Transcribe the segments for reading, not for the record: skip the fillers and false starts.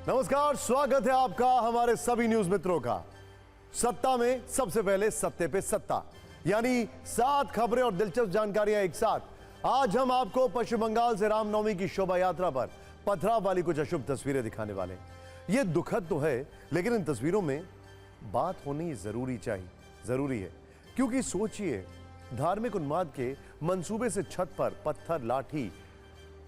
नमस्कार, स्वागत है आपका हमारे सभी न्यूज मित्रों का। सत्ता में सबसे पहले सत्ते पे सत्ता, यानी 7 खबरें और दिलचस्प जानकारियां एक साथ। आज हम आपको पश्चिम बंगाल से रामनवमी की शोभा यात्रा पर पथराव वाली कुछ अशुभ तस्वीरें दिखाने वाले हैं। ये दुखद तो है, लेकिन इन तस्वीरों में बात होनी जरूरी है, क्योंकि सोचिए, धार्मिक उन्माद के मंसूबे से छत पर पत्थर, लाठी,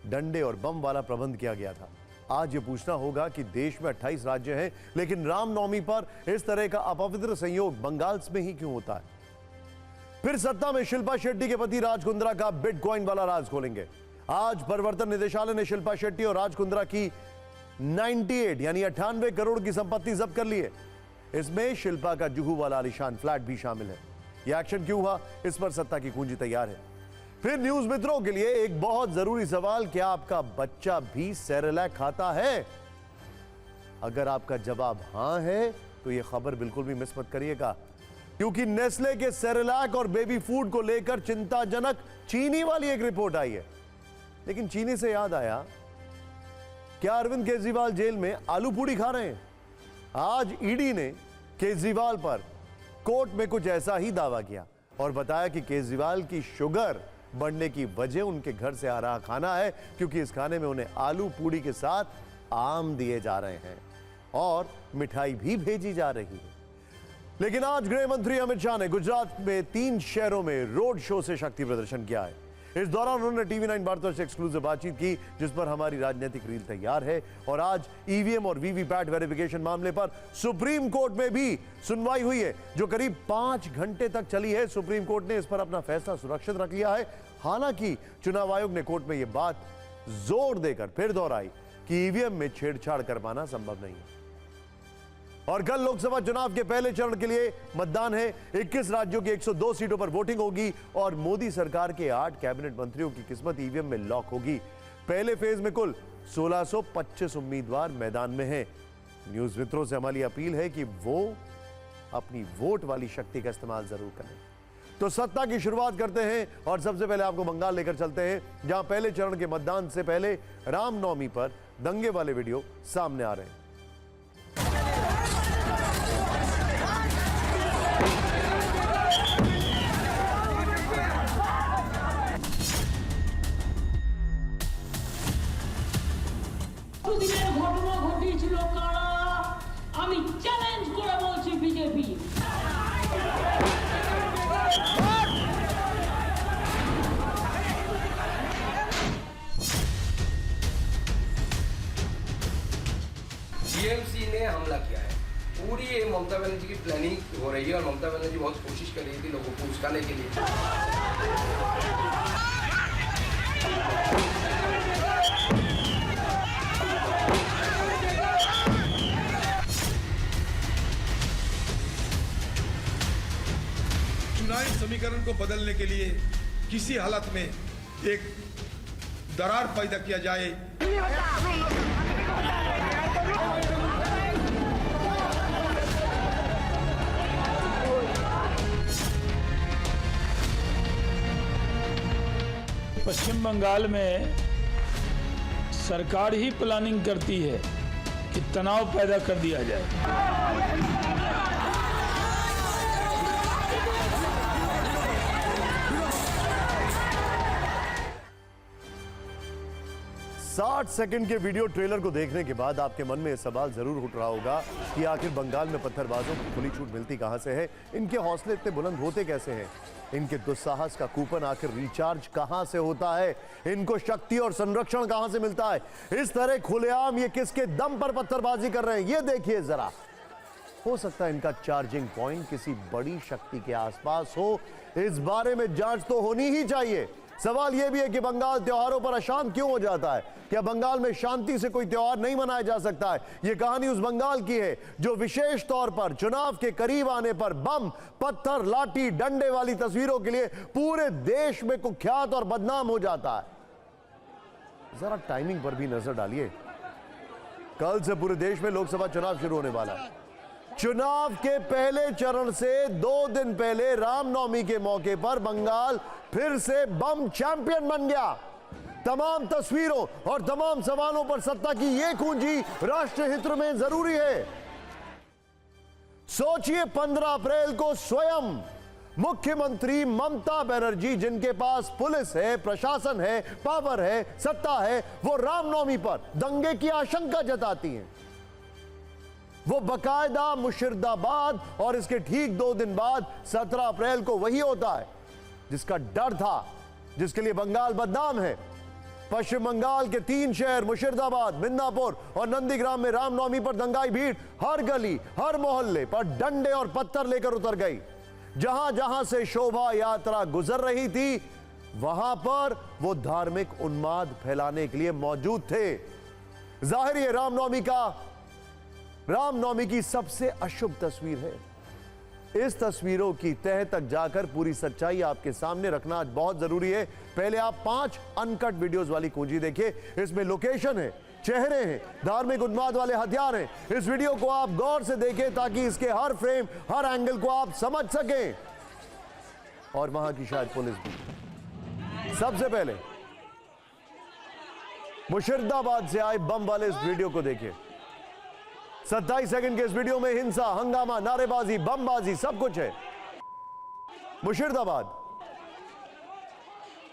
डंडे और बम वाला प्रबंध किया गया था। आज ये पूछना होगा कि देश में 28 राज्य हैं, लेकिन रामनवमी पर इस तरह का अपवित्र संयोग बंगाल में ही क्यों होता है? फिर सत्ता में शिल्पा शेट्टी के पति राज कुंद्रा का बिटकॉइन वाला राज खोलेंगे। आज प्रवर्तन निदेशालय ने शिल्पा शेट्टी और राज कुंद्रा की 98 यानी 98 करोड़ की संपत्ति जब्त कर ली है। इसमें शिल्पा का जुहू वाला आलीशान फ्लैट भी शामिल है। यह एक्शन क्यों हुआ, इस पर सत्ता की कुंजी तैयार है। फिर न्यूज मित्रों के लिए एक बहुत जरूरी सवाल, क्या आपका बच्चा भी सेरेलैक खाता है? अगर आपका जवाब हां है तो यह खबर बिल्कुल भी मिस मत करिएगा, क्योंकि नेस्ले के सेरेलैक और बेबी फूड को लेकर चिंताजनक चीनी वाली एक रिपोर्ट आई है। लेकिन चीनी से याद आया, क्या अरविंद केजरीवाल जेल में आलू पूड़ी खा रहे हैं? आज ईडी ने केजरीवाल पर कोर्ट में कुछ ऐसा ही दावा किया और बताया कि केजरीवाल की शुगर बढ़ने की वजह उनके घर से आ रहा खाना है, क्योंकि इस खाने में उन्हें आलू पूड़ी के साथ आम दिए जा रहे हैं और मिठाई भी भेजी जा रही है। लेकिन आज गृह मंत्री अमित शाह ने गुजरात में 3 शहरों में रोड शो से शक्ति प्रदर्शन किया है। इस दौरान उन्होंने टीवी 9 वार्ता से एक्सक्लूसिव बातचीत की, जिस पर हमारी राजनीतिक रील तैयार है। और आज ईवीएम और वीवीपैट वेरिफिकेशन मामले पर सुप्रीम कोर्ट में भी सुनवाई हुई है, जो करीब 5 घंटे तक चली है। सुप्रीम कोर्ट ने इस पर अपना फैसला सुरक्षित रख लिया है। हालांकि चुनाव आयोग ने कोर्ट में यह बात जोर देकर फिर दोहराई कि ईवीएम में छेड़छाड़ कर पाना संभव नहीं है। और कल लोकसभा चुनाव के पहले चरण के लिए मतदान है। 21 राज्यों की 102 सीटों पर वोटिंग होगी और मोदी सरकार के 8 कैबिनेट मंत्रियों की किस्मत ईवीएम में लॉक होगी। पहले फेज में कुल 1625 उम्मीदवार मैदान में हैं। न्यूज मित्रों से हमारी अपील है कि वो अपनी वोट वाली शक्ति का इस्तेमाल जरूर करें। तो सत्ता की शुरुआत करते हैं और सबसे पहले आपको बंगाल लेकर चलते हैं, जहां पहले चरण के मतदान से पहले रामनवमी पर दंगे वाले वीडियो सामने आ रहे हैं। ঘটনা ঘটিয়েছিল কারা, আমি চ্যালেঞ্জ করে বলছি বিজেপি। टीएमसी ने हमला किया है। पूरी ये ममता बनर्जी की प्लानिंग हो रही है और ममता बनर्जी बहुत कोशिश कर रही थी लोगों को उस्काने के लिए। चुनावी समीकरण को बदलने के लिए किसी हालत में एक दरार पैदा किया जाए। पश्चिम बंगाल में सरकार ही प्लानिंग करती है कि तनाव पैदा कर दिया जाए। 60 सेकंड के वीडियो ट्रेलर को देखने के बाद आपके मन में यह सवाल जरूर उठ रहा होगा कि आखिर बंगाल में पत्थरबाजों को खुली छूट मिलती कहां से है? इनके हौसले इतने बुलंद होते कैसे हैं? इनके दुस्साहस का कूपन आखिर रिचार्ज कहां से होता है? इनको शक्ति और संरक्षण कहां से मिलता है? इस तरह खुलेआम ये किसके दम पर पत्थरबाजी कर रहे हैं, ये देखिए जरा। हो सकता है इनका चार्जिंग पॉइंट किसी बड़ी शक्ति के आसपास हो। इस बारे में जांच तो होनी ही चाहिए। सवाल यह भी है कि बंगाल त्योहारों पर अशांत क्यों हो जाता है? क्या बंगाल में शांति से कोई त्योहार नहीं मनाया जा सकता है? यह कहानी उस बंगाल की है जो विशेष तौर पर चुनाव के करीब आने पर बम, पत्थर, लाठी, डंडे वाली तस्वीरों के लिए पूरे देश में कुख्यात और बदनाम हो जाता है। जरा टाइमिंग पर भी नजर डालिए। कल से पूरे देश में लोकसभा चुनाव शुरू होने वाला है। चुनाव के पहले चरण से 2 दिन पहले रामनवमी के मौके पर बंगाल फिर से बम चैंपियन बन गया। तमाम तस्वीरों और तमाम सवालों पर सत्ता की यह कुंजी राष्ट्र हित में जरूरी है। सोचिए 15 अप्रैल को स्वयं मुख्यमंत्री ममता बनर्जी, जिनके पास पुलिस है, प्रशासन है, पावर है, सत्ता है, वो रामनवमी पर दंगे की आशंका जताती हैं। वो बकायदा मुर्शिदाबाद और इसके ठीक 2 दिन बाद 17 अप्रैल को वही होता है जिसका डर था, जिसके लिए बंगाल बदनाम है। पश्चिम बंगाल के 3 शहर मुर्शिदाबाद, मिदनापुर और नंदीग्राम में रामनवमी पर दंगाई भीड़ हर गली, हर मोहल्ले पर डंडे और पत्थर लेकर उतर गई। जहां जहां से शोभा यात्रा गुजर रही थी, वहां पर वो धार्मिक उन्माद फैलाने के लिए मौजूद थे। जाहिर है रामनवमी की सबसे अशुभ तस्वीर है। इस तस्वीरों की तह तक जाकर पूरी सच्चाई आपके सामने रखना आज बहुत जरूरी है। पहले आप 5 अनकट वीडियोस वाली कुंजी देखिए। इसमें लोकेशन है, चेहरे हैं, धार्मिक उन्माद वाले हथियार हैं। इस वीडियो को आप गौर से देखें ताकि इसके हर फ्रेम, हर एंगल को आप समझ सकें। और वहां की शायद पुलिस भी। सबसे पहले मुर्शिदाबाद से आए बम वाले इस वीडियो को देखिए। 27 सेकंड के इस वीडियो में हिंसा, हंगामा, नारेबाजी, बमबाजी सब कुछ है। मुर्शिदाबाद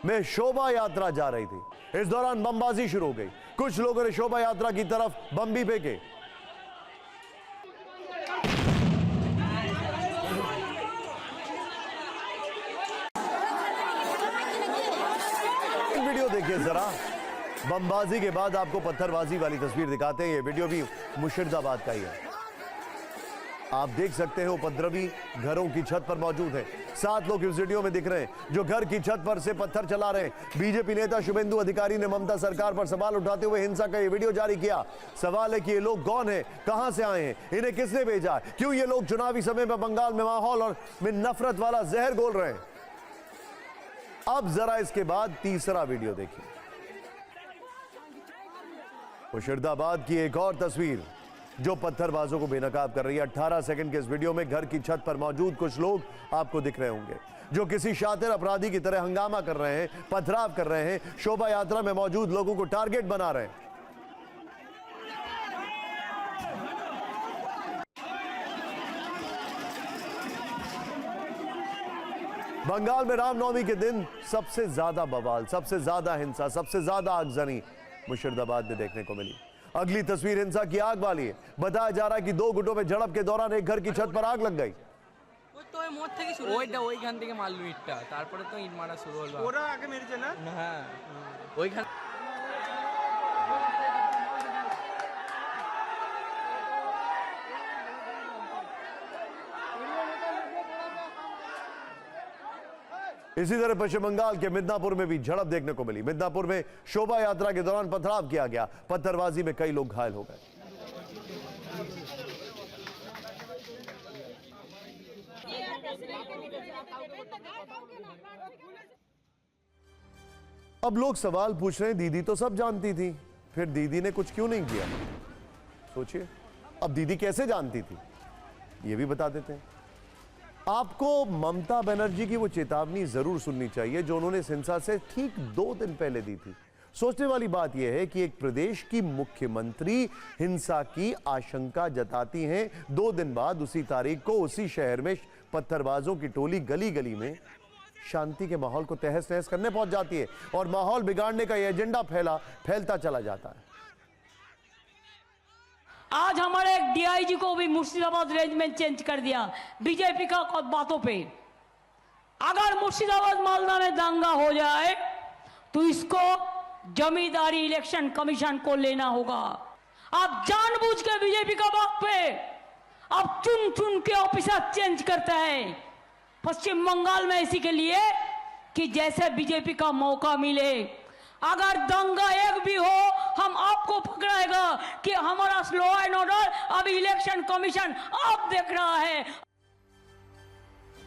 में शोभा यात्रा जा रही थी। इस दौरान बमबाजी शुरू हो गई। कुछ लोगों ने शोभा यात्रा की तरफ बम भी फेंके। वीडियो देखिए जरा। बमबाजी के बाद आपको पत्थरबाजी वाली तस्वीर दिखाते हैं। ये वीडियो भी मुर्शिदाबाद का ही है। आप देख सकते हैं उपद्रवी घरों की छत पर मौजूद है। 7 लोग इस वीडियो में दिख रहे हैं जो घर की छत पर से पत्थर चला रहे हैं। बीजेपी नेता शुभेंदु अधिकारी ने ममता सरकार पर सवाल उठाते हुए हिंसा का ये वीडियो जारी किया। सवाल है कि ये लोग कौन है, कहां से आए हैं, इन्हें किसने भेजा, क्यों ये लोग चुनावी समय में बंगाल में माहौल और में नफरत वाला जहर घोल रहे हैं। अब जरा इसके बाद तीसरा वीडियो देखिए। मुर्शिदाबाद की एक और तस्वीर जो पत्थरबाजों को बेनकाब कर रही है। 18 सेकंड के इस वीडियो में घर की छत पर मौजूद कुछ लोग आपको दिख रहे होंगे जो किसी शातिर अपराधी की तरह हंगामा कर रहे हैं, पथराव कर रहे हैं, शोभा यात्रा में मौजूद लोगों को टारगेट बना रहे हैं। बंगाल में रामनवमी के दिन सबसे ज्यादा बवाल, सबसे ज्यादा हिंसा, सबसे ज्यादा आगजनी मुर्शिदाबाद में देखने को मिली। अगली तस्वीर हिंसा की आग वाली है। बताया जा रहा है कि 2 गुटों में झड़प के दौरान एक घर की छत पर आग लग गई। ওইখান থেকে মারলো ইটটা, তারপরে তো ইট মারা শুরু হলো। ওরা আগে মেরেছে না? হ্যাঁ, ওইখান इसी तरह पश्चिम बंगाल के मिदनापुर में भी झड़प देखने को मिली। मिदनापुर में शोभा यात्रा के दौरान पथराव किया गया। पत्थरबाजी में कई लोग घायल हो गए। अब लोग सवाल पूछ रहे हैं, दीदी तो सब जानती थी, फिर दीदी ने कुछ क्यों नहीं किया? सोचिए, अब दीदी कैसे जानती थी, ये भी बता देते हैं। आपको ममता बनर्जी की वो चेतावनी जरूर सुननी चाहिए जो उन्होंने हिंसा से ठीक 2 दिन पहले दी थी। सोचने वाली बात यह है कि एक प्रदेश की मुख्यमंत्री हिंसा की आशंका जताती हैं। 2 दिन बाद उसी तारीख को उसी शहर में पत्थरबाजों की टोली गली गली में शांति के माहौल को तहस नहस करने पहुंच जाती है और माहौल बिगाड़ने का यह एजेंडा फैलता चला जाता है। आज हमारे एक डीआईजी को भी मुर्शिदाबाद रेंज में चेंज कर दिया बीजेपी का बातों पे। अगर मुर्शिदाबाद मालदा में दंगा हो जाए तो इसको जमींदारी इलेक्शन कमीशन को लेना होगा। आप जानबूझ के बीजेपी का बात पे अब चुन चुन के ऑफिसर चेंज करता है पश्चिम बंगाल में, इसी के लिए कि जैसे बीजेपी का मौका मिले। अगर दंगा एक भी हो हम आपको पकड़ाएगा कि हमारा लॉ एंड ऑर्डर अभी इलेक्शन कमीशन आप देख रहा है।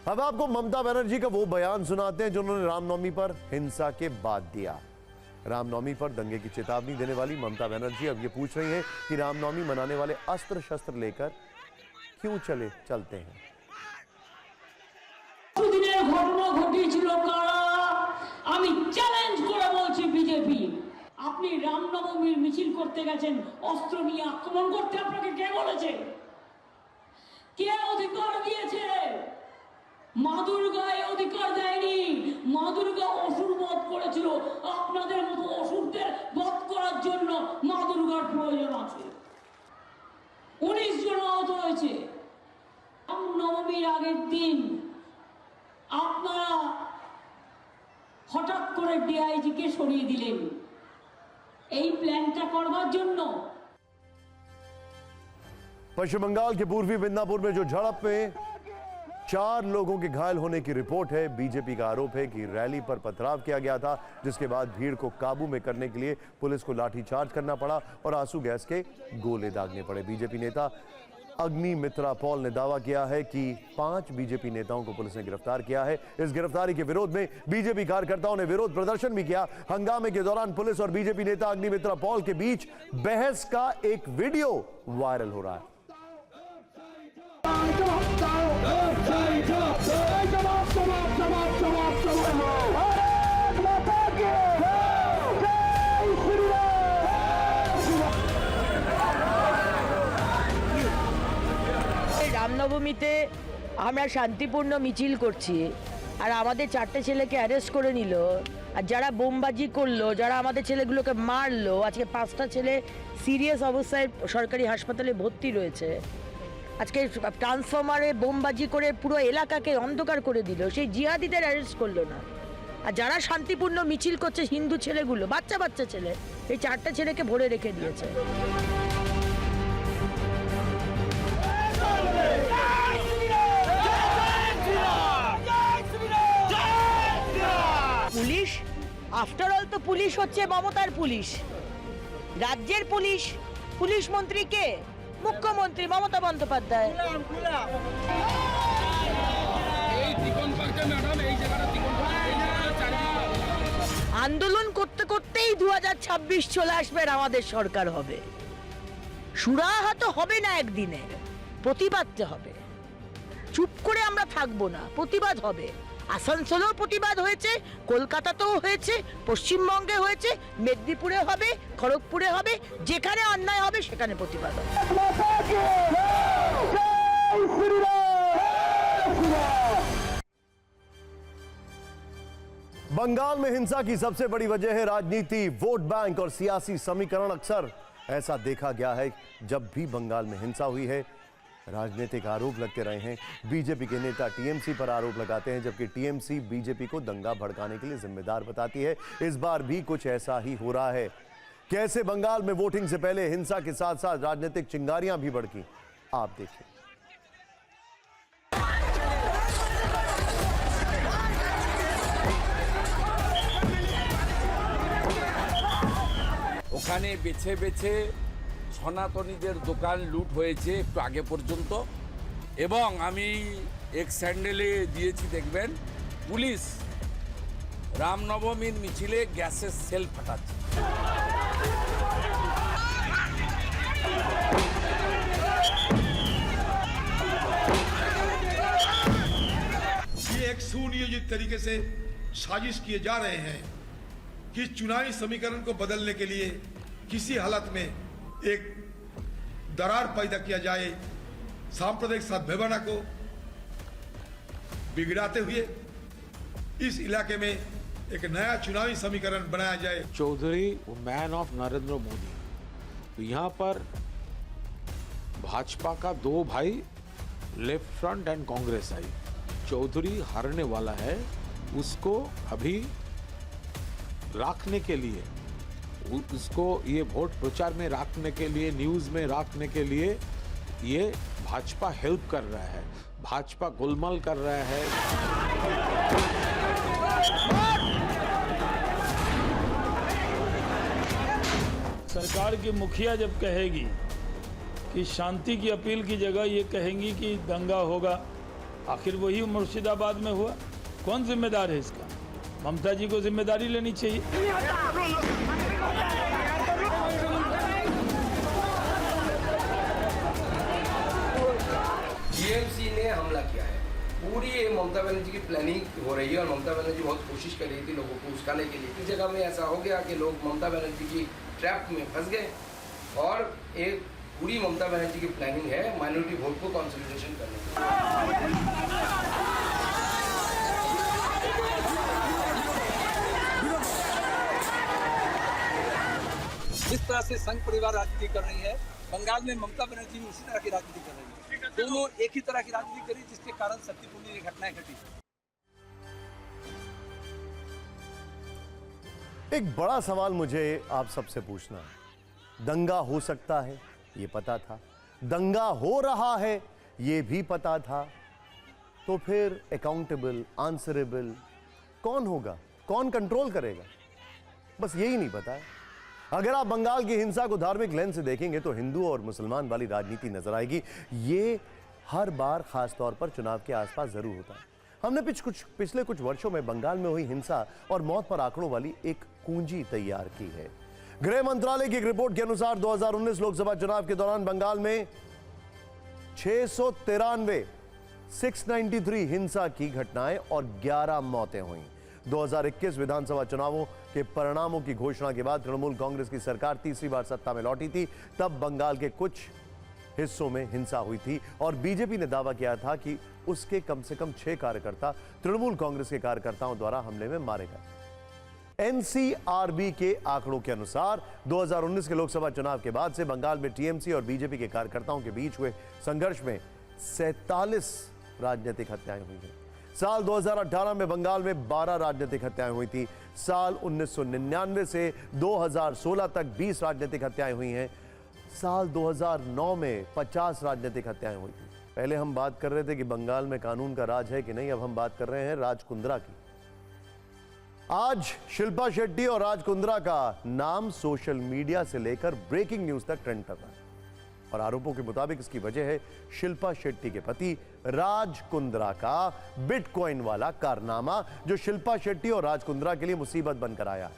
अब आपको ममता बनर्जी का वो बयान सुनाते हैं जो उन्होंने रामनवमी पर हिंसा के बाद दिया। रामनवमी पर दंगे की चेतावनी देने वाली ममता बनर्जी अब ये पूछ रही हैं कि रामनवमी मनाने वाले अस्त्र शस्त्र लेकर क्यों चलते हैं। ঘটনা ঘটিয়েছিল কারা, আমি চ্যালেঞ্জ করে বলছি বিজেপি, আপনি রামনবমীর মিছিল করতে গেছেন, অস্ত্র নিয়ে আক্রমণ করতে আপনাকে কে বলেছে? কে অধিকার দিয়েছে? মা দুর্গায় অধিকার দেয়নি। মা দুর্গা অসুর বধ করেছিল, আপনাদের মতো অসুরদের বধ করার জন্য মা দুর্গার প্রয়োজন আছে। 19 জন আহত হয়েছে। রামনবমীর আগের দিন আপনারা হঠাৎ করে ডিআইজি কে সরিয়ে দিলেন এই প্ল্যানটা করবার জন্য। पश्चिम बंगाल के पूर्वी मिदनापुर में जो झड़प में 4 लोगों के घायल होने की रिपोर्ट है। बीजेपी का आरोप है कि रैली पर पथराव किया गया था, जिसके बाद भीड़ को काबू में करने के लिए पुलिस को लाठीचार्ज करना पड़ा और आंसू गैस के गोले दागने पड़े। बीजेपी नेता अग्निमित्रा पॉल ने दावा किया है कि 5 बीजेपी नेताओं को पुलिस ने गिरफ्तार किया है। इस गिरफ्तारी के विरोध में बीजेपी कार्यकर्ताओं ने विरोध प्रदर्शन भी किया। हंगामे के दौरान पुलिस और बीजेपी नेता अग्निमित्रा पॉल के बीच बहस का एक वीडियो वायरल हो रहा है। রামনবমীতে আমরা শান্তিপূর্ণ মিছিল করছি, আর আমাদের 4টে ছেলেকে অ্যারেস্ট করে নিল, আর যারা বোমবাজি করলো, যারা আমাদের ছেলেগুলোকে মারলো, আজকে 5টা ছেলে সিরিয়াস অবস্থায় সরকারি হাসপাতালে ভর্তি রয়েছে। আজকে ট্রান্সফরমারে বোমবাজি করে পুরো এলাকাকে অন্ধকার করে দিল, সেই জিহাদিদের অ্যারেস্ট করলো না। আর যারা শান্তিপূর্ণ মিছিল করছে হিন্দু ছেলেগুলো, বাচ্চা বাচ্চা ছেলে, এই 4টে ছেলেকে ভরে রেখে দিয়েছে। পুলিশ আফটার অল তো পুলিশ হচ্ছে মমতার পুলিশ, রাজ্যের পুলিশ। পুলিশ মন্ত্রী কে? মুখ্যমন্ত্রী মমতা বন্দ্যোপাধ্যায়। আন্দোলন করতে করতেই 2026 চলে আসবে, আমাদের সরকার হবে। সুরাহা তো হবে না একদিনে, প্রতিবাদতে হবে। চুপ করে আমরা থাকবো না, প্রতিবাদ হবে। আসানসোলেও প্রতিবাদ হয়েছে, কলকাতাতেও হয়েছে, পশ্চিমবঙ্গে হয়েছে, মেদিনীপুরে হবে, খড়গপুরে হবে, যেখানে অন্যায় হবে সেখানে প্রতিবাদ হবে। बंगाल में हिंसा की सबसे बड़ी वजह है राजनीति, वोट बैंक और सियासी समीकरण। अक्सर ऐसा देखा गया है, जब भी बंगाल में हिंसा हुई है राजनीतिक आरोप लगते रहे हैं। बीजेपी के नेता टीएमसी पर आरोप लगाते हैं, जबकि टीएमसी बीजेपी को दंगा भड़काने के लिए जिम्मेदार बताती है। इस बार भी कुछ ऐसा ही हो रहा है। कैसे बंगाल में वोटिंग से पहले हिंसा के साथ साथ राजनीतिक चिंगारियां भी भड़की, आप देखिए। ওখানে বেছে বেছে সনাতনীদের দোকান লুট হয়েছে একটু আগে পর্যন্ত, এবং আমি এক্স স্যান্ডেলে দিয়েছি, দেখবেন পুলিশ রামনবমীর মিছিলে গ্যাসের সেল ফাটাচ্ছে। ये एक सुनियोजित तरीके से साजिश किए जा रहे हैं कि चुनावी समीकरण को बदलने के लिए किसी हालत में एक दरार पैदा किया जाए, सांप्रदायिक सद्भावना को बिगड़ाते हुए इस इलाके में एक नया चुनावी समीकरण बनाया जाए। चौधरी मैन ऑफ नरेंद्र मोदी, तो यहाँ पर भाजपा का 2 भाई लेफ्ट फ्रंट एंड कांग्रेस आई, चौधरी हारने वाला है। उसको अभी रखने के लिए, उसको ये वोट प्रचार में रखने के लिए, न्यूज़ में रखने के लिए ये भाजपा हेल्प कर रहा है, भाजपा गोलमाल कर रहा है। सरकार की मुखिया जब कहेगी कि शांति की अपील की जगह ये कहेंगी कि दंगा होगा, आखिर वही मुर्शिदाबाद में हुआ। कौन जिम्मेदार है इसका? ममता जी को जिम्मेदारी लेनी चाहिए। टीएमसी ने हमला किया है, पूरी ये ममता बनर्जी की प्लानिंग हो रही है और ममता बनर्जी बहुत कोशिश कर रही थी लोगों को उस्काने के लिए। इस जगह में ऐसा हो गया कि लोग ममता बनर्जी की ट्रैप में फंस गए और एक पूरी ममता बनर्जी की प्लानिंग है माइनॉरिटी वोट को कंसोलिडेशन करने की। जिस तरह से संघ परिवार राजनीति कर रही है, बंगाल में ममता बनर्जी भी उसी तरह की राजनीति कर रही है। दोनों एक ही तरह की राजनीति करी, जिसके कारण शक्तिपूर्ण ये घटनाएं घटी। एक बड़ा सवाल मुझे आप सबसे पूछना है। दंगा हो सकता है, ये पता था। दंगा हो रहा है, ये भी पता था। तो फिर अकाउंटेबल, आंसरेबल कौन होगा, कौन कंट्रोल करेगा? बस यही नहीं पता है। अगर आप बंगाल की हिंसा को धार्मिक लेंस से देखेंगे तो हिंदू और मुसलमान वाली राजनीति नजर आएगी। ये हर बार खास तौर पर चुनाव के आसपास जरूर होता है। हमने पिछले कुछ वर्षों में बंगाल में हुई हिंसा और मौत पर आंकड़ों वाली एक कुंजी तैयार की है। गृह मंत्रालय की एक रिपोर्ट के अनुसार 2019 लोकसभा चुनाव के दौरान बंगाल में 693 हिंसा की घटनाएं और 11 मौतें हुई। 2021 विधानसभा चुनावों के परिणामों की घोषणा के बाद तृणमूल कांग्रेस की सरकार तीसरी बार सत्ता में लौटी थी। तब बंगाल के कुछ हिस्सों में हिंसा हुई थी और बीजेपी ने दावा किया था कि उसके कम से कम 6 कार्यकर्ता तृणमूल कांग्रेस के कार्यकर्ताओं द्वारा हमले में मारे गए। एनसीआरबी के आंकड़ों के अनुसार 2019 के लोकसभा चुनाव के बाद से बंगाल में टीएमसी और बीजेपी के कार्यकर्ताओं के बीच हुए संघर्ष में 47 राजनीतिक हत्याएं हुई हैं। साल 2018 में बंगाल में 12 राजनीतिक हत्याएं हुई थी। साल 1999 से 2016 तक 20 राजनीतिक हत्याएं हुई हैं। साल 2009 में 50 राजनीतिक हत्याएं हुई थी। पहले हम बात कर रहे थे कि बंगाल में कानून का राज है कि नहीं, अब हम बात कर रहे हैं राज कुंद्रा की। आज शिल्पा शेट्टी और राज कुंद्रा का नाम सोशल मीडिया से लेकर ब्रेकिंग न्यूज तक ट्रेंड कर रहा है और आरोपों के मुताबिक इसकी वजह है शिल्पा शेट्टी के पति राज कुंद्रा का बिटकॉइन वाला कारनामा, जो शिल्पा शेट्टी और राज कुंद्रा के लिए मुसीबत बनकर आया।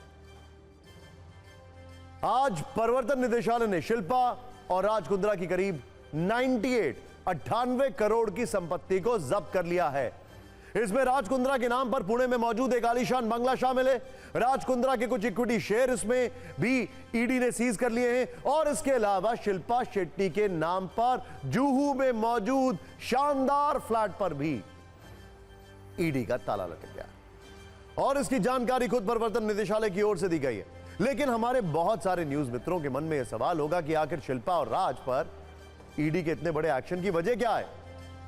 आज प्रवर्तन निदेशालय ने शिल्पा और राज कुंद्रा की करीब 98 करोड़ की संपत्ति को जब्त कर लिया है। इसमें राज कुंद्रा के नाम पर पुणे में मौजूद एक आलीशान बंगला शामिल है। राज कुंद्रा के कुछ इक्विटी शेयर इसमें भी ईडी ने सीज कर लिए हैं और इसके अलावा शिल्पा शेट्टी के नाम पर जुहू में मौजूद शानदार फ्लैट पर भी ईडी का ताला लटक गया और इसकी जानकारी खुद प्रवर्तन निदेशालय की ओर से दी गई है। लेकिन हमारे बहुत सारे न्यूज मित्रों के मन में यह सवाल होगा कि आखिर शिल्पा और राज पर ईडी के इतने बड़े एक्शन की वजह क्या है?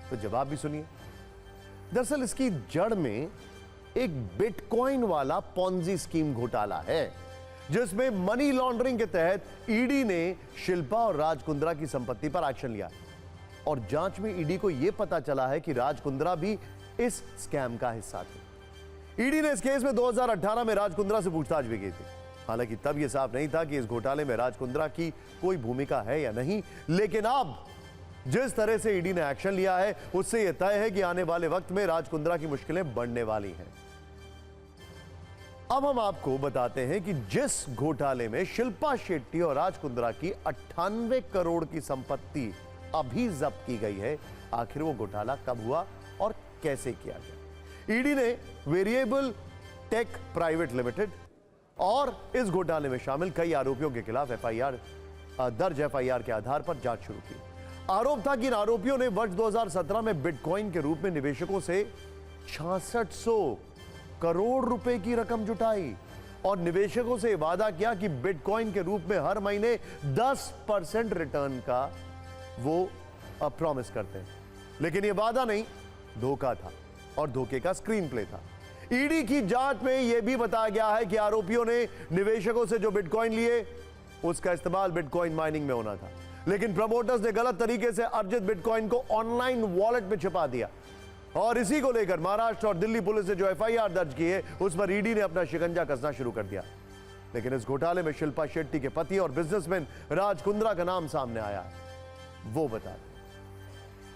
तो जवाब भी सुनिए। दरअसल इसकी जड़ में एक बिटकॉइन वाला पॉन्जी स्कीम घोटाला है, जिसमें मनी लॉन्ड्रिंग के तहत ईडी ने शिल्पा और राज कुंद्रा की संपत्ति पर एक्शन लिया और जांच में ईडी को यह पता चला है कि राज कुंद्रा भी इस स्कैम का हिस्सा थे। ईडी ने इस केस में 2018 में राज कुंद्रा से पूछताछ भी की थी। हालांकि तब यह साफ नहीं था कि इस घोटाले में राज कुंद्रा की कोई भूमिका है या नहीं, लेकिन अब जिस तरह से ईडी ने एक्शन लिया है उससे यह तय है कि आने वाले वक्त में राज कुंद्रा की मुश्किलें बढ़ने वाली हैं। अब हम आपको बताते हैं कि जिस घोटाले में शिल्पा शेट्टी और राज कुंद्रा की 98 करोड़ की संपत्ति अभी जब्त की गई है, आखिर वो घोटाला कब हुआ और कैसे किया गया। ईडी ने वेरिएबल टेक प्राइवेट लिमिटेड और इस घोटाले में शामिल कई आरोपियों के खिलाफ दर्ज एफआईआर के आधार पर जांच शुरू की। आरोप था कि इन आरोपियों ने वर्ष 2017 में बिटकॉइन के रूप में निवेशकों से 6600 करोड़ रुपए की रकम जुटाई और निवेशकों से वादा किया कि बिटकॉइन के रूप में हर महीने 10% रिटर्न का वो प्रॉमिस करते हैं। लेकिन ये वादा नहीं, धोखा था और धोखे का स्क्रीन प्ले था। ईडी की जांच में यह भी बताया गया है कि आरोपियों ने निवेशकों से जो बिटकॉइन लिए उसका इस्तेमाल बिटकॉइन माइनिंग में होना था, लेकिन प्रमोटर्स ने गलत तरीके से अर्जित बिटकॉइन को ऑनलाइन वॉलेट में छिपा दिया और इसी को लेकर महाराष्ट्र और दिल्ली पुलिस ने जो एफआईआर दर्ज की है उस पर ईडी ने अपना शिकंजा कसना शुरू कर दिया। लेकिन इस घोटाले में शिल्पा शेट्टी के पति और बिजनेसमैन राज कुंद्रा का नाम सामने आया है, वो बता दें।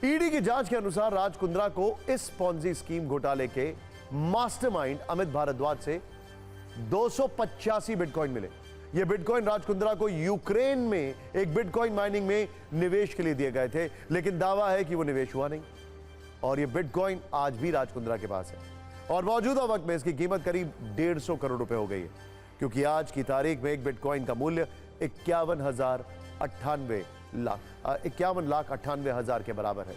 ईडी की जांच के अनुसार राज कुंद्रा को इस पॉन्जी स्कीम घोटाले के मास्टरमाइंड अमित भारद्वाज से 285 बिटकॉइन मिले। ये बिटकॉइन राज कुंद्रा को यूक्रेन में एक बिटकॉइन माइनिंग में निवेश के लिए दिए गए थे, लेकिन दावा है कि वो निवेश हुआ नहीं। और ये बिटकॉइन आज भी राज कुंद्रा के पास है और मौजूदा वक्त में इसकी कीमत करीब 150 करोड़ रुपए हो गई है, क्योंकि आज की तारीख में एक बिटकॉइन का मूल्य 51,98,00,000 के बराबर है।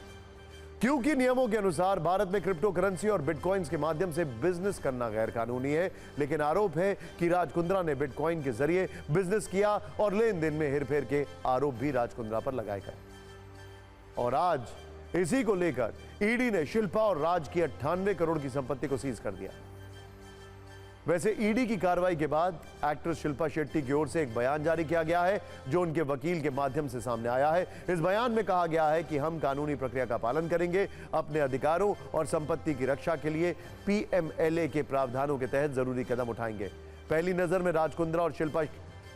क्योंकि नियमों के अनुसार भारत में क्रिप्टो करेंसी और बिटकॉइंस के माध्यम से बिजनेस करना गैर कानूनी है, लेकिन आरोप है कि राज कुंद्रा ने बिटकॉइन के जरिए बिजनेस किया और लेन देन में हेरफेर के आरोप भी राज कुंद्रा पर लगाए गए। और आज इसी को लेकर ईडी ने शिल्पा और राज की 98 करोड़ की संपत्ति को सीज कर दिया। वैसे ईडी की कार्रवाई के बाद एक्ट्रेस शिल्पा शेट्टी की ओर से एक बयान जारी किया गया है, जो उनके वकील के माध्यम से सामने आया है। इस बयान में कहा गया है कि हम कानूनी प्रक्रिया का पालन करेंगे, अपने अधिकारों और संपत्ति की रक्षा के लिए पीएमएलए के प्रावधानों के तहत जरूरी कदम उठाएंगे। पहली नजर में राज कुंद्रा और शिल्पा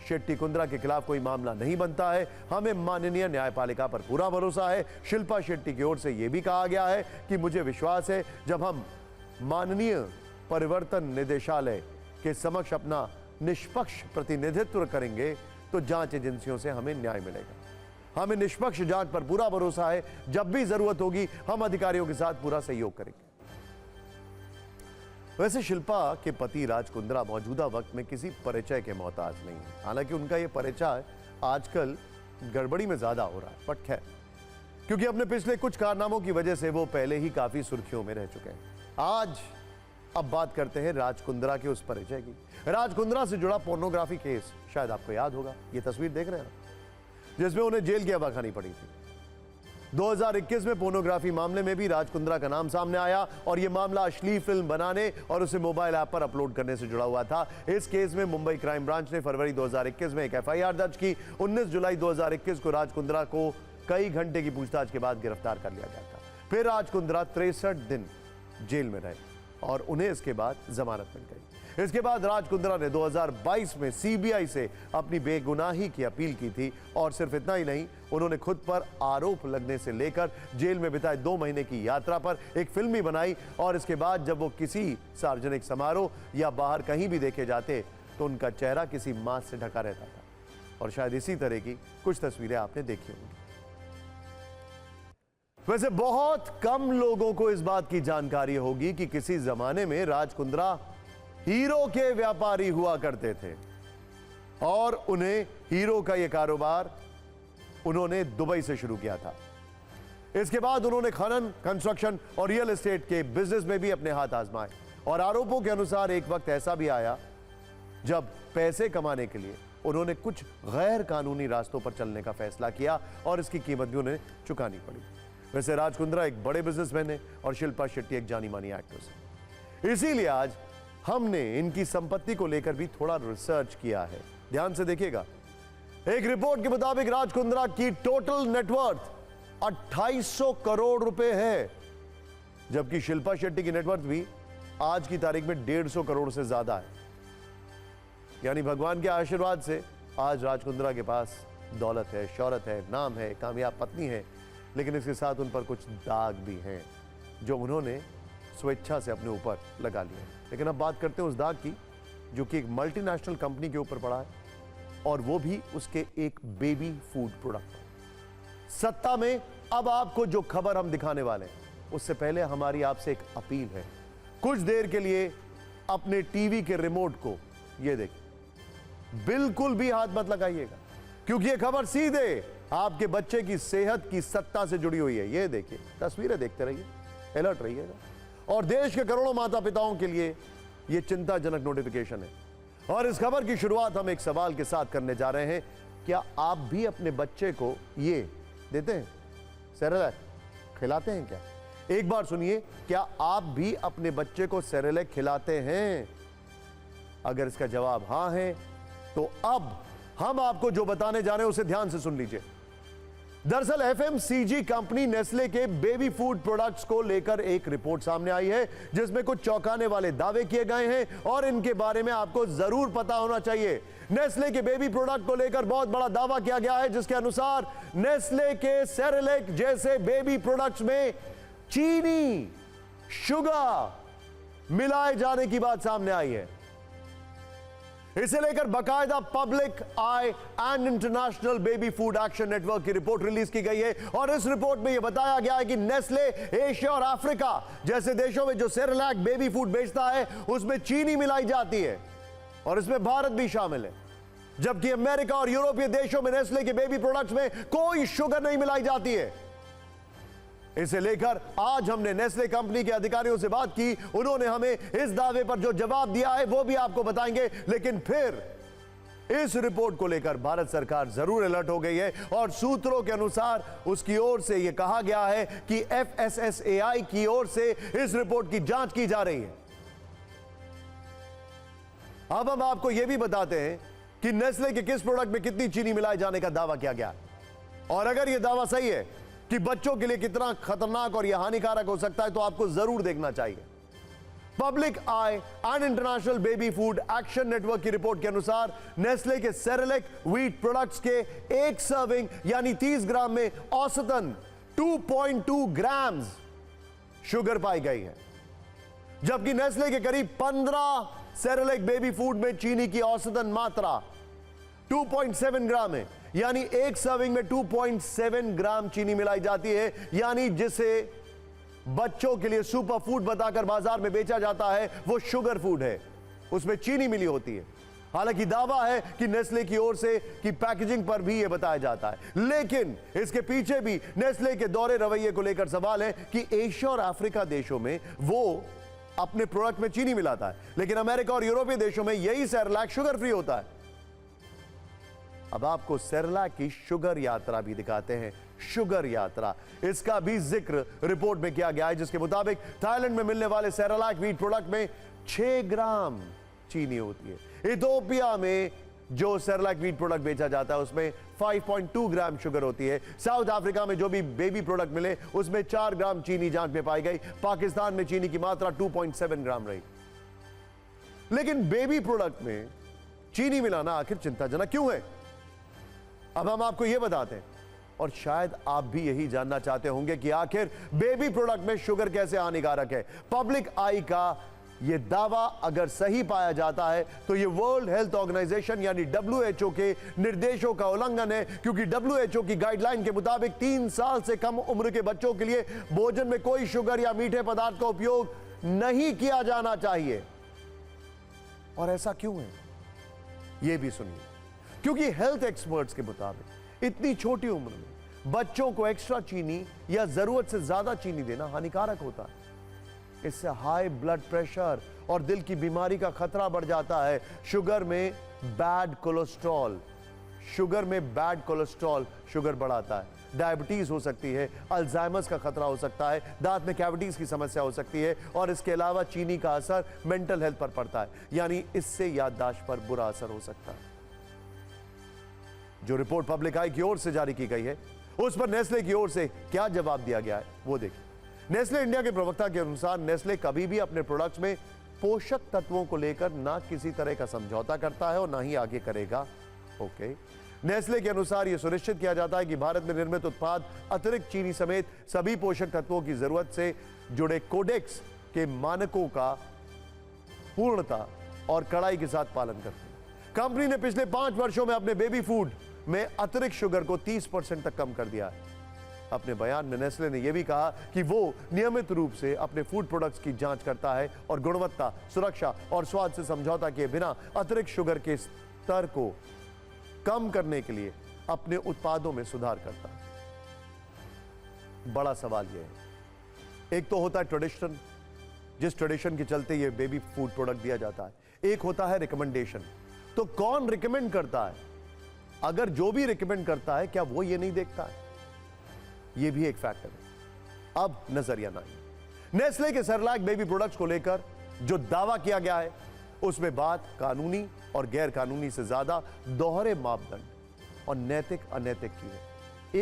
शेट्टी कुंद्रा के खिलाफ कोई मामला नहीं बनता है। हमें माननीय न्यायपालिका पर पूरा भरोसा है। शिल्पा शेट्टी की ओर से यह भी कहा गया है कि मुझे विश्वास है जब हम माननीय परिवर्तन निदेशालय के समक्ष अपना निष्पक्ष प्रतिनिधित्व करेंगे तो जांच एजेंसियों से हमें न्याय मिलेगा। हमें निष्पक्ष जांच पर पूरा भरोसा है। जब भी जरूरत होगी हम अधिकारियों के साथ पूरा सहयोग करेंगे। वैसे शिल्पा के पति राज कुंद्रा मौजूदा वक्त में किसी परिचय के मोहताज नहीं है। हालांकि उनका यह परिचय आजकल गड़बड़ी में ज्यादा हो रहा है, बट खैर, क्योंकि अपने पिछले कुछ कारनामों की वजह से वो पहले ही काफी सुर्खियों में रह चुके हैं। आज अब बात करते हैं राज कुंद्रा के उस परिचय की। राज कुंद्रा से जुड़ा पोर्नोग्राफी केस, शायद आपको याद होगा, ये तस्वीर देख रहे हैं जिसमें उन्हें जेल की हवा खानी पड़ी थी। 2021 में पोर्नोग्राफी मामले में भी राज कुंद्रा का नाम सामने आया और यह मामला अश्लील फिल्म बनाने और उसे मोबाइल ऐप पर अपलोड करने से जुड़ा हुआ था। इस केस में मुंबई क्राइम ब्रांच ने फरवरी 2021 में एक एफआईआर दर्ज की। 19 जुलाई 2021 को राज कुंद्रा को कई घंटे की पूछताछ के बाद गिरफ्तार कर लिया गया था। फिर राज कुंद्रा 63 दिन जेल में रहे और उन्हें इसके बाद जमानत मिल गई। इसके बाद राज कुंद्रा ने 2022 में सीबीआई से अपनी बेगुनाही की अपील की थी और सिर्फ इतना ही नहीं, उन्होंने खुद पर आरोप लगने से लेकर जेल में बिताए 2 महीने की यात्रा पर एक फिल्म भी बनाई। और इसके बाद जब वो किसी सार्वजनिक समारोह या बाहर कहीं भी देखे जाते तो उनका चेहरा किसी मास्क से ढका रहता था और शायद इसी तरह की कुछ तस्वीरें आपने देखी होंगी। वैसे बहुत कम लोगों को इस बात की जानकारी होगी कि किसी जमाने में राज कुंद्रा हीरो के व्यापारी हुआ करते थे और उन्हें हीरो का यह कारोबार उन्होंने दुबई से शुरू किया था। इसके बाद उन्होंने खनन, कंस्ट्रक्शन और रियल एस्टेट के बिजनेस में भी अपने हाथ आजमाए और आरोपों के अनुसार एक वक्त ऐसा भी आया जब पैसे कमाने के लिए उन्होंने कुछ गैर कानूनी रास्तों पर चलने का फैसला किया और इसकी कीमत भी उन्हें चुकानी पड़ी। वैसे राज कुंद्रा एक बड़े बिजनेसमैन है और शिल्पा शेट्टी एक जानी मानी एक्ट्रेस है। इसीलिए आज हमने इनकी संपत्ति को लेकर भी थोड़ा रिसर्च किया है। ध्यान से देखिएगा। एक रिपोर्ट के मुताबिक राज कुंद्रा की टोटल नेटवर्थ 2800 करोड़ रुपए है, जबकि शिल्पा शेट्टी की नेटवर्थ भी आज की तारीख में 150 करोड़ से ज्यादा है। यानी भगवान के आशीर्वाद से आज राज कुंद्रा के पास दौलत है, शौहरत है, नाम है, कामयाब पत्नी है, लेकिन इसके साथ उन पर कुछ दाग भी हैं जो उन्होंने स्वेच्छा से अपने ऊपर लगा लिए। लेकिन अब बात करते हैं उस दाग की जो कि एक मल्टीनेशनल कंपनी के ऊपर पड़ा है और वो भी उसके एक बेबी फूड प्रोडक्ट। सत्ता में अब आपको जो खबर हम दिखाने वाले हैं उससे पहले हमारी आपसे एक अपील है। कुछ देर के लिए अपने टीवी के रिमोट को ये देखिए, बिल्कुल भी हाथ मत लगाइएगा, क्योंकि ये खबर सीधे आपके बच्चे की सेहत की सत्ता से जुड़ी हुई है। ये देखिए, तस्वीरें देखते रहिए, अलर्ट रहिएगा। और देश के करोड़ों माता पिताओं के लिए यह चिंताजनक नोटिफिकेशन है। और इस खबर की शुरुआत हम एक सवाल के साथ करने जा रहे हैं। क्या आप भी अपने बच्चे को ये देते हैं, सेरेलैक खिलाते हैं क्या? एक बार सुनिए, क्या आप भी अपने बच्चे को सेरेलैक खिलाते हैं? अगर इसका जवाब हां है तो अब हम आपको जो बताने जा रहे हैं उसे ध्यान से सुन लीजिए। दरअसल एफएमसीजी कंपनी नेस्ले के बेबी फूड प्रोडक्ट्स को लेकर एक रिपोर्ट सामने आई है जिसमें कुछ चौंकाने वाले दावे किए गए हैं और इनके बारे में आपको जरूर पता होना चाहिए। नेस्ले के बेबी प्रोडक्ट को लेकर बहुत बड़ा दावा किया गया है जिसके अनुसार नेस्ले के सेरेलैक जैसे बेबी प्रोडक्ट्स में चीनी, शुगर मिलाए जाने की बात सामने आई है। इसे लेकर बाकायदा public I and international baby food action network की रिपोर्ट रिलीज की गई है और इस रिपोर्ट में यह बताया गया है कि नेस्ले एशिया और अफ्रीका जैसे देशों में जो सेरेलैक बेबी फूड बेचता है उसमें चीनी मिलाई जाती है और इसमें भारत भी शामिल है, जबकि अमेरिका और यूरोपीय देशों में नेस्ले के बेबी प्रोडक्ट्स में कोई शुगर नहीं मिलाई जाती है। इसे लेकर आज हमने नेस्ले कंपनी के अधिकारियों से बात की, उन्होंने हमें इस दावे पर जो जवाब दिया है वो भी आपको बताएंगे, लेकिन फिर इस रिपोर्ट को लेकर भारत सरकार जरूर अलर्ट हो गई है और सूत्रों के अनुसार उसकी ओर से यह कहा गया है कि FSSAI की ओर से इस रिपोर्ट की जांच की जा रही है। अब हम आपको यह भी बताते हैं कि नेस्ले के किस प्रोडक्ट में कितनी चीनी मिलाए जाने का दावा किया गया और अगर यह दावा सही है कि बच्चों के लिए कितना खतरनाक और यह हानिकारक हो सकता है तो आपको जरूर देखना चाहिए। Public I and international baby food action network की रिपोर्ट के अनुसार नेस्ले के सेरेलैक व्हीट प्रोडक्ट्स के एक सर्विंग यानी 30 ग्राम में औसतन 2.2 ग्राम शुगर पाई गई है, जबकि नेस्ले के करीब 15 सेरेलैक बेबी फूड में चीनी की औसतन मात्रा 2.7 ग्राम है, यानी एक सर्विंग में 2.7 ग्राम चीनी मिलाई जाती है, यानी जिसे बच्चों के लिए सुपर फूड बताकर बाजार में बेचा जाता है वो शुगर फूड है, उसमें चीनी मिली होती है। हालांकि दावा है कि नेस्ले की ओर से कि पैकेजिंग पर भी यह बताया जाता है, लेकिन इसके पीछे भी नेस्ले के दोहरे रवैये को लेकर सवाल है कि एशिया और अफ्रीका देशों में वो अपने प्रोडक्ट में चीनी मिलाता है, लेकिन अमेरिका और यूरोपीय देशों में यही सेरेलैक शुगर फ्री होता है। अब आपको सेरेलैक की शुगर यात्रा भी दिखाते हैं। शुगर यात्रा, इसका भी जिक्र रिपोर्ट में किया गया है, जिसके मुताबिक थाईलैंड में मिलने वाले सेरेलैक व्हीट प्रोडक्ट में 6 ग्राम चीनी होती है। इथियोपिया में जो सेरेलैक व्हीट प्रोडक्ट बेचा जाता है उसमें 5.2 ग्राम शुगर होती है। साउथ अफ्रीका में जो भी बेबी प्रोडक्ट मिले उसमें 4 ग्राम चीनी जांच में पाई गई। पाकिस्तान में चीनी की मात्रा 2.7 ग्राम रही। लेकिन बेबी प्रोडक्ट में चीनी मिलाना आखिर चिंताजनक क्यों है? अब हम आपको यह बताते हैं और शायद आप भी यही जानना चाहते होंगे कि आखिर बेबी प्रोडक्ट में शुगर कैसे हानिकारक है। पब्लिक आई का यह दावा अगर सही पाया जाता है तो यह वर्ल्ड हेल्थ ऑर्गेनाइजेशन यानी WHO के निर्देशों का उल्लंघन है, क्योंकि WHO की गाइडलाइन के मुताबिक 3 साल से कम उम्र के बच्चों के लिए भोजन में कोई शुगर या मीठे पदार्थ का उपयोग नहीं किया जाना चाहिए। और ऐसा क्यों है यह भी सुनिए, क्योंकि हेल्थ एक्सपर्ट्स के मुताबिक इतनी छोटी उम्र में बच्चों को एक्स्ट्रा चीनी या जरूरत से ज्यादा चीनी देना हानिकारक होता है। इससे हाई ब्लड प्रेशर और दिल की बीमारी का खतरा बढ़ जाता है। शुगर में बैड कोलेस्ट्रॉल शुगर बढ़ाता है। डायबिटीज हो सकती है, अल्जाइमर्स का खतरा हो सकता है, दांत में कैविटीज की समस्या हो सकती है और इसके अलावा चीनी का असर मेंटल हेल्थ पर पड़ता है, यानी इससे याददाश्त पर बुरा असर हो सकता है। जो रिपोर्ट पब्लिक आई की ओर से जारी की गई है उस पर नेस्ले की ओर से क्या जवाब दिया गया है वो देखिए। नेस्ले इंडिया के प्रवक्ता के अनुसार नेस्ले कभी भी अपने प्रोडक्ट्स में पोषक तत्वों को लेकर ना किसी तरह का समझौता करता है और ना ही आगे करेगा। ओके, नेस्ले के अनुसार यह सुनिश्चित किया जाता है कि भारत में निर्मित उत्पाद अतिरिक्त चीनी समेत सभी पोषक तत्वों की जरूरत से जुड़े कोडेक्स के मानकों का पूर्णता और कड़ाई के साथ पालन करते हैं। कंपनी ने पिछले 5 वर्षों में अपने बेबी फूड में अतिरिक्त शुगर को 30% तक कम कर दिया है। अपने बयान में नेस्ले ने यह भी कहा कि वो नियमित रूप से अपने फूड प्रोडक्ट्स की जांच करता है और गुणवत्ता, सुरक्षा और स्वाद से समझौता किए बिना अतिरिक्त शुगर के स्तर को कम करने के लिए अपने उत्पादों में सुधार करता है। बड़ा सवाल यह है, एक तो होता है ट्रेडिशन, जिस ट्रेडिशन के चलते ये बेबी फूड प्रोडक्ट दिया जाता है, एक होता है रिकमेंडेशन। तो कौन रिकमेंड करता है? अगर जो भी रिकमेंड करता है क्या वो ये नहीं देखता है? ये भी एक फैक्टर है। अब नजरिया नहीं, नेस्ले के सेरेलैक बेबी प्रोडक्ट्स को लेकर जो दावा किया गया है उसमें बात कानूनी और गैर कानूनी से ज्यादा दोहरे मापदंड और नैतिक अनैतिक की है।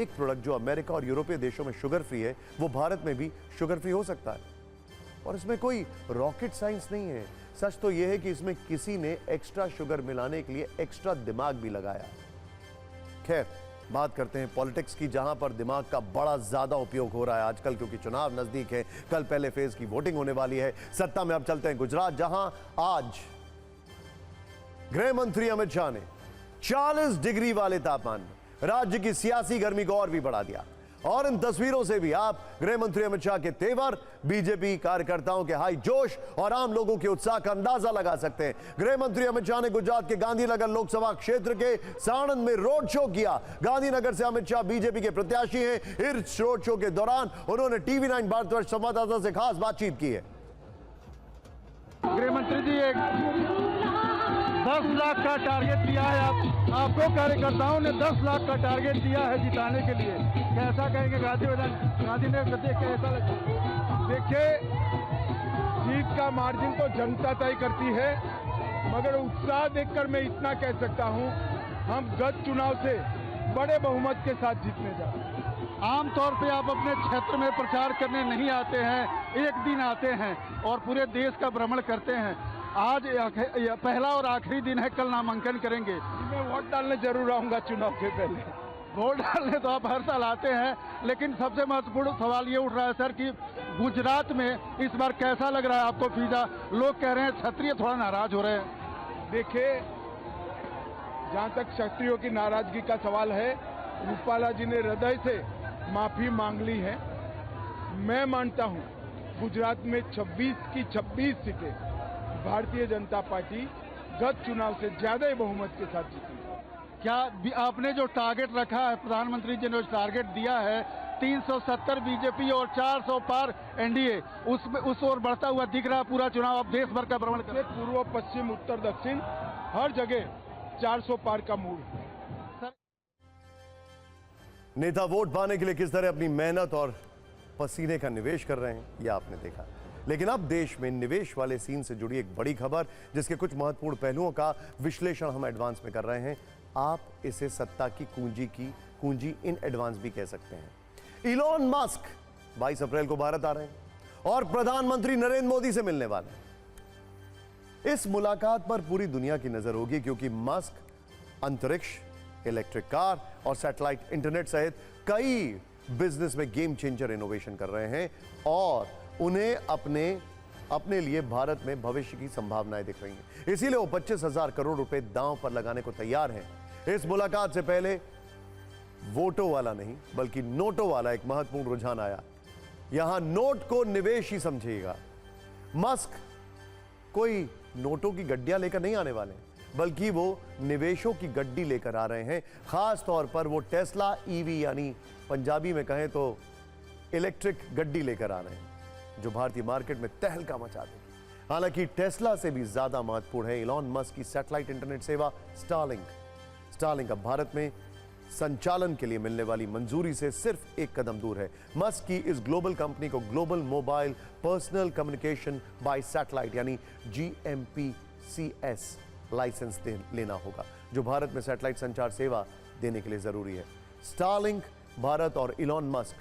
एक प्रोडक्ट जो अमेरिका और यूरोपीय देशों में शुगर फ्री है वो भारत में भी शुगर फ्री हो सकता है और इसमें कोई रॉकेट साइंस नहीं है। सच तो यह है कि इसमें किसी ने एक्स्ट्रा शुगर मिलाने के लिए एक्स्ट्रा दिमाग भी लगाया। खैर, बात करते हैं पॉलिटिक्स की, जहां पर दिमाग का बड़ा ज्यादा उपयोग हो रहा है आजकल, क्योंकि चुनाव नजदीक है। कल पहले फेज की वोटिंग होने वाली है। सत्ता में अब चलते हैं गुजरात, जहां आज गृह मंत्री अमित शाह ने 40 डिग्री वाले तापमान में राज्य की सियासी गर्मी को और भी बढ़ा दिया। और इन तस्वीरों से भी आप गृह मंत्री अमित शाह के तेवर, बीजेपी कार्यकर्ताओं के हाई जोश और आम लोगों के उत्साह का अंदाजा लगा सकते हैं। गृह मंत्री अमित शाह ने गुजरात के गांधीनगर लोकसभा क्षेत्र के साणंद में रोड शो किया। गांधीनगर से अमित शाह बीजेपी के प्रत्याशी हैं। इस रोड शो के दौरान उन्होंने टीवी 9 भारतवर्ष संवाददाता से खास बातचीत की है। गृह मंत्री जी, एक 10 लाख का टारगेट दिया है, आपको कार्यकर्ताओं ने 10 लाख का टारगेट दिया है जिताने के लिए, कैसा कहेंगे? गांधीनगर देख के ऐसा लगा? देखिए, सीट का मार्जिन तो जनता तय करती है, मगर उत्साह देखकर मैं इतना कह सकता हूं, हम गत चुनाव से बड़े बहुमत के साथ जीतने जा रहे हैं। आमतौर पे आप अपने क्षेत्र में प्रचार करने नहीं आते हैं, एक दिन आते हैं और पूरे देश का भ्रमण करते हैं। आज पहला और आखिरी दिन है, कल नामांकन करेंगे। मैं वोट डालने जरूर आऊंगा चुनाव के पहले। वोट डालने तो आप हर साल आते हैं, लेकिन सबसे महत्वपूर्ण सवाल ये उठ रहा है सर कि गुजरात में इस बार कैसा लग रहा है आपको फिजा? लोग कह रहे हैं क्षत्रिय थोड़ा नाराज हो रहे हैं। देखिए, जहां तक क्षत्रियों की नाराजगी का सवाल है, रूपाला जी ने हृदय से माफी मांग ली है। मैं मानता हूं गुजरात में 26 की 26 सीटें भारतीय जनता पार्टी गत चुनाव से ज्यादा ही बहुमत के साथ जीती। क्या आपने जो टारगेट रखा है, प्रधानमंत्री जी ने जो टारगेट दिया है 370 बीजेपी और 400 पार एनडीए, उस ओर बढ़ता हुआ दिख रहा पूरा चुनाव? आप देश भर का भ्रमण करें, पूर्व पश्चिम उत्तर दक्षिण हर जगह 400 पार का मूड। नेता वोट पाने के लिए किस तरह अपनी मेहनत और पसीने का निवेश कर रहे हैं, यह आपने देखा। लेकिन अब देश में निवेश वाले सीन से जुड़ी एक बड़ी खबर, जिसके कुछ महत्वपूर्ण पहलुओं का विश्लेषण हम एडवांस में कर रहे हैं। आप इसे सत्ता की कुंजी इन एडवांस भी कह सकते हैं। इलॉन मस्क 22 अप्रैल को भारत आ रहे हैं और प्रधानमंत्री नरेंद्र मोदी से मिलने वाले हैं। इस मुलाकात पर पूरी दुनिया की नजर होगी, क्योंकि मस्क अंतरिक्ष, इलेक्ट्रिक कार और सैटेलाइट इंटरनेट सहित कई बिजनेस में गेम चेंजर इनोवेशन कर रहे हैं और उन्हें अपने लिए भारत में भविष्य की संभावनाएं दिख रही हैं। इसीलिए वो 25,000 करोड़ रुपए दांव पर लगाने को तैयार हैं। इस मुलाकात से पहले वोटों वाला नहीं, बल्कि नोटों वाला एक महत्वपूर्ण रुझान आया। यहां नोट को निवेश ही समझिएगा। मस्क कोई नोटों की गड्डियां लेकर नहीं आने वाले, बल्कि वो निवेशों की गड्डी लेकर आ रहे हैं। खास तौर पर वो टेस्ला ईवी, यानी पंजाबी में कहें तो इलेक्ट्रिक गड्डी लेकर आ रहे हैं, जो भारतीय मार्केट में तहलका मचा देगी। हालांकि टेस्ला से भी ज्यादा महत्वपूर्ण है इलॉन मस्क की सैटेलाइट इंटरनेट सेवा स्टारलिंक अब भारत में संचालन के लिए मिलने वाली मंजूरी से सिर्फ एक कदम दूर है। मस्क की इस ग्लोबल कंपनी को global mobile personal communication bye satellite यानी GMPCS लाइसेंस लेना होगा, जो भारत में सैटेलाइट संचार सेवा देने के लिए जरूरी है। स्टारलिंक भारत और इलॉन मस्क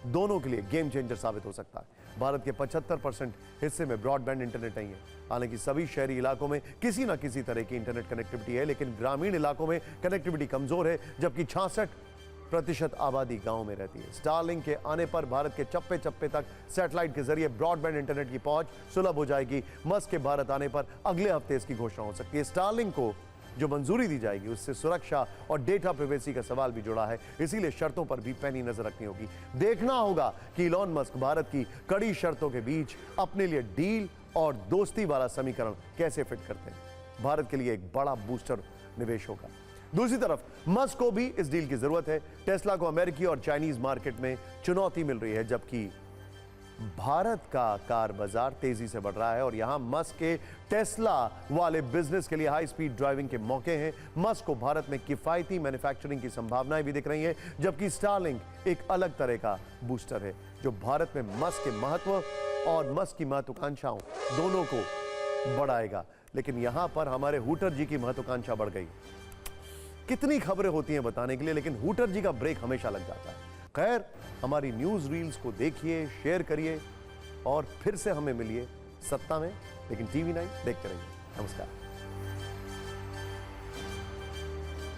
दोनों के लिए गेम चेंजर साबित हो सकता है। भारत के 75% हिस्से में ब्रॉडबैंड इंटरनेट नहीं है। हालांकि सभी शहरी इलाकों में किसी ना किसी तरह की इंटरनेट कनेक्टिविटी है, लेकिन ग्रामीण इलाकों में कनेक्टिविटी कमजोर है, जबकि 66% आबादी गांव में रहती है। स्टारलिंक के आने पर भारत के चप्पे चप्पे तक सैटेलाइट के जरिए ब्रॉडबैंड इंटरनेट की पहुंच सुलभ हो जाएगी। मस्क के भारत आने पर अगले हफ्ते इसकी घोषणा हो सकती है। स्टारलिंक को जो मंजूरी दी जाएगी, उससे सुरक्षा और डेटा प्राइवेसी का सवाल भी जुड़ा है, इसीलिए शर्तों पर भी पैनी नजर रखनी होगी। देखना होगा कि इलॉन मस्क भारत की कड़ी शर्तों के बीच अपने लिए डील और दोस्ती वाला समीकरण कैसे फिट करते हैं। भारत के लिए एक बड़ा बूस्टर निवेश होगा। दूसरी तरफ मस्क को भी इस डील की जरूरत है। टेस्ला को अमेरिकी और चाइनीज मार्केट में चुनौती मिल रही है, जबकि भारत का कार बाजार तेजी से बढ़ रहा है और यहां मस्क के टेस्ला वाले बिजनेस के लिए हाई स्पीड ड्राइविंग के मौके हैं। मस्क को भारत में किफायती मैन्युफैक्चरिंग की संभावनाएं भी दिख रही हैं, जबकि स्टारलिंक एक अलग तरह का बूस्टर है, जो भारत में मस्क के महत्व और मस्क की महत्वाकांक्षाओं दोनों को बढ़ाएगा। लेकिन यहां पर हमारे हूटर जी की महत्वाकांक्षा बढ़ गई। कितनी खबरें होती हैं बताने के लिए, लेकिन हूटर जी का ब्रेक हमेशा लग जाता है। खैर, हमारी न्यूज रील्स को देखिए, शेयर करिए और फिर से हमें मिलिए सत्ता में, लेकिन TV9 देखते रहिए। नमस्कार।